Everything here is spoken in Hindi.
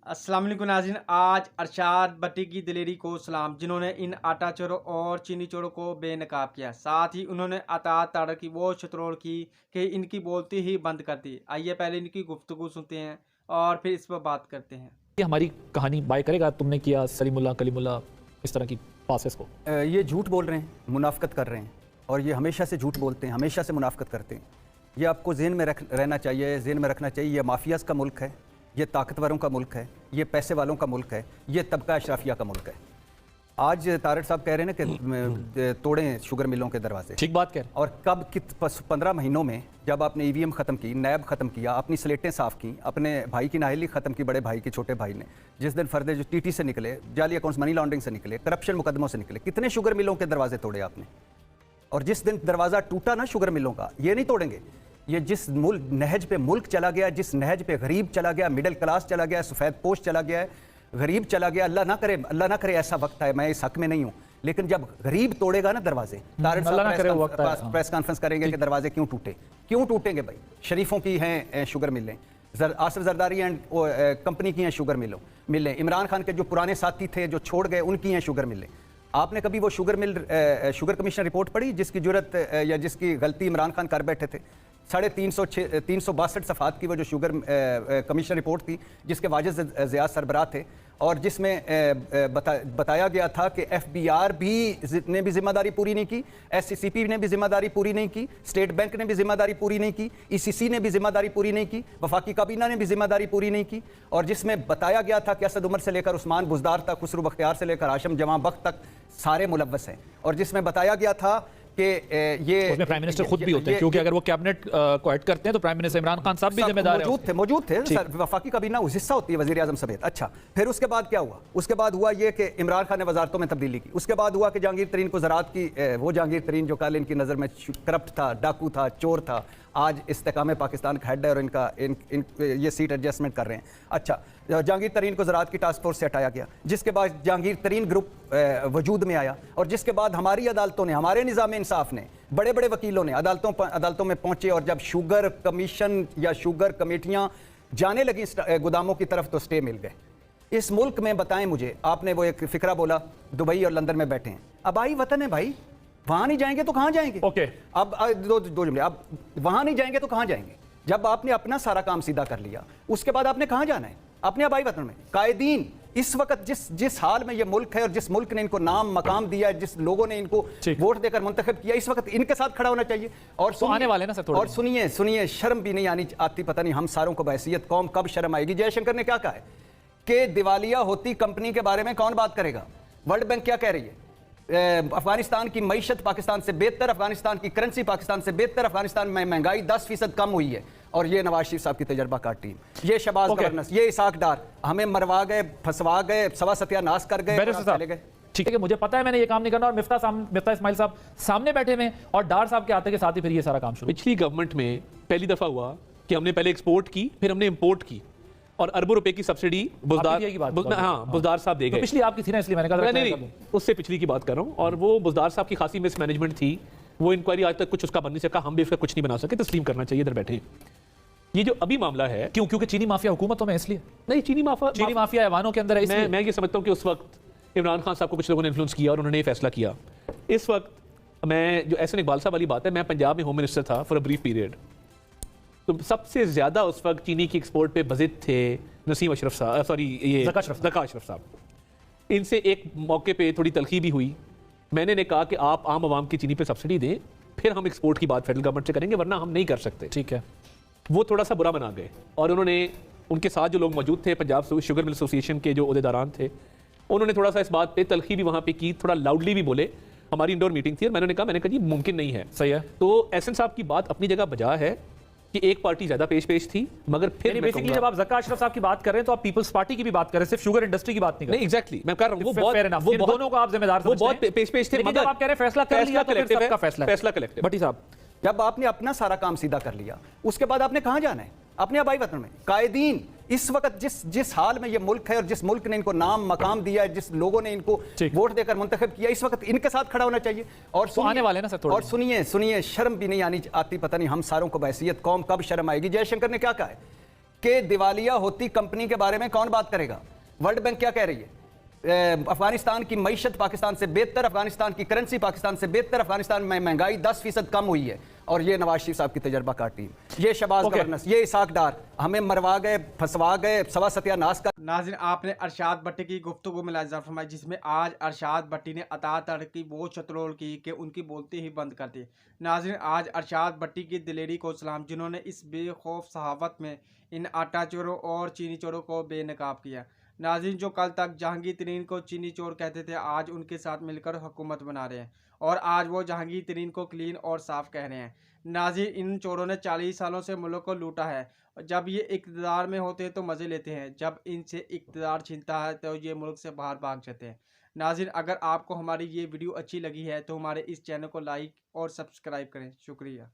अस्सलाम वालेकुम नाज़रीन। आज अरशाद भट्टी की दिलेरी को सलाम, जिन्होंने इन आटा चोरों और चीनी चोरों को बेनकाब किया। साथ ही उन्होंने अतात ताड़ की वो शतरोड़ की कि इनकी बोलती ही बंद कर दी। आइए पहले इनकी गुफ्तगू सुनते हैं और फिर इस पर बात करते हैं। ये हमारी कहानी बाय करेगा, तुमने किया सलीमुल्लाह कलीमुल्लाह इस तरह की पासेस को। ये झूठ बोल रहे हैं, मुनाफकत कर रहे हैं और ये हमेशा से झूठ बोलते हैं, हमेशा से मुनाफकत करते हैं। ये आपको ज़हन में रहना चाहिए, ज़हन में रखना चाहिए। ये माफियाज़ का मुल्क है, ये ताकतवरों का मुल्क है, ये पैसे वालों का मुल्क है, ये तबका अशराफिया का मुल्क है। आज तारड़ साहब कह रहे हैं कि तोड़ें शुगर मिलों के दरवाजे। ठीक बात कह रहे हैं। और कब 15 महीनों में जब आपने ईवीएम ख़त्म की, नैब ख़त्म किया, अपनी स्लेटें साफ़ की, अपने भाई की नाहली ख़त्म की, बड़े भाई की, छोटे भाई ने, जिस दिन फर्दे जो टीटी से निकले, जाली अकाउंट्स, मनी लॉन्ड्रिंग से निकले, करप्शन मुकदमों से निकले, कितने शुगर मिलों के दरवाजे तोड़े आपने। और जिस दिन दरवाज़ा टूटा ना शुगर मिलों का, ये नहीं तोड़ेंगे। ये जिस नहज पे मुल्क चला गया, जिस नहज पे गरीब चला गया, मिडिल क्लास चला गया, सफ़ेद पोश चला गया है, गरीब चला गया, अल्लाह ना करे ऐसा वक्त है, मैं इस हक में नहीं हूँ, लेकिन जब गरीब तोड़ेगा ना दरवाजे, तारड़ साहब प्रेस कॉन्फ्रेंस करेंगे कि दरवाजे क्यों टूटे, क्यों टूटेंगे भाई। शरीफों की हैं शुगर मिलें, आसिफ जरदारी एंड कंपनी की हैं शुगर मिलें, इमरान खान के जो पुराने साथी थे जो छोड़ गए उनकी हैं शुगर मिलें। आपने कभी वो शुगर कमीशन रिपोर्ट पढ़ी जिसकी जरूरत या जिसकी गलती इमरान खान कर बैठे थे? 362 सफ़ात की वो जो शुगर कमीशन रिपोर्ट थी, जिसके वाजिद ज़ियाद सरबराह थे और जिसमें बताया गया था कि FBI ने भी जिम्मेदारी पूरी नहीं की, SCCP ने भी जिम्मेदारी पूरी नहीं की, स्टेट बैंक ने भी जिम्मेदारी पूरी नहीं की, ECC ने भी जिम्मेदारी पूरी नहीं की, वफाकी काबीना ने भी जिम्मेदारी पूरी नहीं की। और जिसमें बताया गया था कि असद उमर से लेकर उस्मान बुज़दार तक, खुसरू बख्तियार से लेकर हाशिम जमां बख्त तक सारे मुलव्वस हैं। और जिसमें बताया गया था कि ये उसमें प्राइम मिनिस्टर खुद भी होते हैं, क्योंकि अगर वो कैबिनेट को ऐड करते हैं तो प्राइम मिनिस्टर इमरान खान साहब भी जिम्मेदार हैं। मौजूद थे वफाकी काबीना उस हिस्सा होती है, वज़ीर आज़म समेत। अच्छा, फिर उसके बाद क्या हुआ? उसके बाद हुआ ये कि इमरान खान ने वजारतों में तब्दीली की। उसके बाद हुआ कि जहांगीर तरीन को ज़राअत की, वो जहांगीर तरीन जो कल इनकी नज़र में करप्ट था, डाकू था, चोर था, आज इस्तेकाम पाकिस्तान का हेड है और इनका ये सीट एडजस्टमेंट कर रहे हैं। अच्छा, जहांगीर तरीन को ज़राअत की टास्क फोर्स से हटाया गया, जिसके बाद जहांगीर तरीन ग्रुप वजूद में आया और जिसके बाद हमारी अदालतों ने, हमारे निज़ाम इंसाफ ने, बड़े बड़े वकीलों ने अदालतों में पहुंचे और जब शुगर कमीशन या शुगर कमेटियां जाने लगी गोदामों की तरफ तो स्टे मिल गए। इस मुल्क में बताएं मुझे, आपने वो एक फिक्रा बोला, दुबई और लंदन में बैठे हैं, अब आई वतन है भाई, वहां नहीं जाएंगे तो कहां जाएंगे? ओके, अब दो जुमले, अब वहां नहीं जाएंगे तो कहां जाएंगे? जब आपने अपना सारा काम सीधा कर लिया, उसके बाद आपने कहां जाना है? अपने आबाई वतन में। कायदीन इस वक्त जिस हाल में ये मुल्क है और जिस मुल्क ने इनको नाम मकाम दिया है, जिस लोगों ने इनको वोट देकर मुंतखब किया, इस वक्त इनके साथ खड़ा होना चाहिए। और आने वाले ना सर, और सुनिए, शर्म भी नहीं आती, पता नहीं हम सारों को बहैसियत कौम कब शर्म आएगी। जयशंकर ने क्या कहा है कि दिवालिया होती कंपनी के बारे में कौन बात करेगा? वर्ल्ड बैंक क्या कह रही है? अफगानिस्तान की मईशत पाकिस्तान से बेहतर, अफगानिस्तान की करेंसी पाकिस्तान से बेहतर, अफगानिस्तान में महंगाई 10% कम हुई है। और ये नवाज शरीफ साहब की तजर्बाकार टीम, ये शहबाज गवर्नस, ये इसाक डार हमें मरवा गए, फंसवा गए, सवा सत्यानाश कर गए, चले गए। ठीक है कि मुझे पता है मैंने ये काम नहीं करना, और मिफ्ता इस्माइल साहब सामने बैठे हुए और डार साहब के आते के साथ ही फिर ये सारा काम शुरू। पिछली गवर्नमेंट में पहली दफा हुआ कि हमने पहले एक्सपोर्ट की, फिर हमने इंपोर्ट की और अरबों रुपए की सब्सिडी बुज़दार साहब दे गए। पिछली आपकी थी ना, इसलिए मैंने कहा नहीं, उससे पिछली की बात कर रहा हूँ। और वो बुज़दार साहब की खासी मिसमैनेजमेंट थी, वो इंक्वायरी आज तक कुछ उसका बन नहीं सका, हम भी उसका कुछ नहीं बना सके, तस्लीम करना चाहिए। इधर बैठे ये जो अभी मामला है, क्योंकि चीनी माफिया हुकूमतों में, इसलिए नहीं, चीनी माफिया ऐवानों के अंदर है। मैं ये समझता हूँ कि उस वक्त इमरान खान साहब को कुछ लोगों ने इन्फ्लुएंस किया और उन्होंने ये फैसला किया। इस वक्त मैं जो एहसन इकबाल साहब वाली बात है, मैं पंजाब में होम मिनिस्टर था फॉर अ ब्रीफ पीरियड, तो सबसे ज्यादा उस वक्त चीनी की एक्सपोर्ट पे बजित थे नसीम अशरफ साहब, सॉरी ये ज़का अशरफ साहब। इनसे एक मौके पे थोड़ी तलखी भी हुई, मैंने ने कहा कि आप आम आवाम की चीनी पे सब्सिडी दें, फिर हम एक्सपोर्ट की बात फेडरल गवर्नमेंट से करेंगे, वरना हम नहीं कर सकते। ठीक है, वो थोड़ा सा बुरा बना गए और उन्होंने, उनके साथ जो लोग मौजूद थे, पंजाब शुगर मिल एसोसिएशन के जो ओहदेदारान थे, उन्होंने थोड़ा सा इस बात पे तलखी भी वहाँ पे की, थोड़ा लाउडली भी बोले। हमारी इंडोर मीटिंग थी और मैंने कहा जी मुमकिन नहीं है। सही है। तो एहसन साहब की बात अपनी जगह बजा है कि एक पार्टी ज्यादा पेश थी, मगर फिर बेसिकली जब आप ज़का अशरफ साहब की बात कर रहे हैं तो आप पीपल्स पार्टी की भी बात कर रहे हैं, सिर्फ शुगर इंडस्ट्री की बात नहीं कर रहे। नहीं, एग्जैक्टली मैं कर रहा हूं, वो दोनों को आप जिम्मेदार समझते हैं, वो बहुत पेश थे, मगर आप कह रहे हैं फैसला कर लिया तो फिर सबका फैसला कलेक्टिव। भट्टी साहब, जब आपने अपना सारा काम सीधा कर लिया, उसके बाद आपने कहां जाना है? अपने आबाई वतन में। कायदीन इस वक्त जिस हाल में ये मुल्क है और जिस मुल्क ने इनको नाम मकाम दिया है, जिस लोगों ने इनको वोट देकर मुंतखब किया, इस वक्त इनके साथ खड़ा होना चाहिए। और आने वाले ना सर, और सुनिए, शर्म भी नहीं आती, पता नहीं हम सारों को बहैसियत कौम कब शर्म आएगी। जयशंकर ने क्या कहा है कि दिवालिया होती कंपनी के बारे में कौन बात करेगा? वर्ल्ड बैंक क्या कह रही है? अफगानिस्तान की मईशत पाकिस्तान से बेहतर, अफगानिस्तान की करेंसी पाकिस्तान से बेहतर, अफगानिस्तान में महंगाई 10% कम हुई है। और ये नवाज शरीफ साहब की तजर्बाकार टीम, ये शहबाज गवर्नेंस, ये इसाक डार हमें मरवा गए, फंसवा गए, सवा सत्यानाश कर। नाज़रीन, आपने अरशाद भट्टी की गुफ्तगू में लाजवाब फरमाई, जिसमें आज अरशाद भट्टी ने अता तड़की वो शतरोल की कि उनकी बोलती ही बंद कर दी। नाज़रीन, आज अरशाद भट्टी की दिलेरी को सलाम, जिन्होंने इस बेखौफ सहावत में इन आटा चोरों और चीनी चोरों को बेनकाब किया। नाज़रीन, जो कल तक जहांगीर तरीन को चीनी चोर कहते थे, आज उनके साथ मिलकर हुकूमत बना रहे हैं और आज वो जहांगीर तरीन को क्लीन और साफ कह रहे हैं। नाज़रीन, इन चोरों ने 40 सालों से मुल्क को लूटा है। जब ये इक़्तिदार में होते हैं तो मज़े लेते हैं, जब इनसे इक़्तिदार छिनता है तो ये मुल्क से बाहर भाग जाते हैं। नाज़रीन, अगर आपको हमारी ये वीडियो अच्छी लगी है तो हमारे इस चैनल को लाइक और सब्सक्राइब करें। शुक्रिया।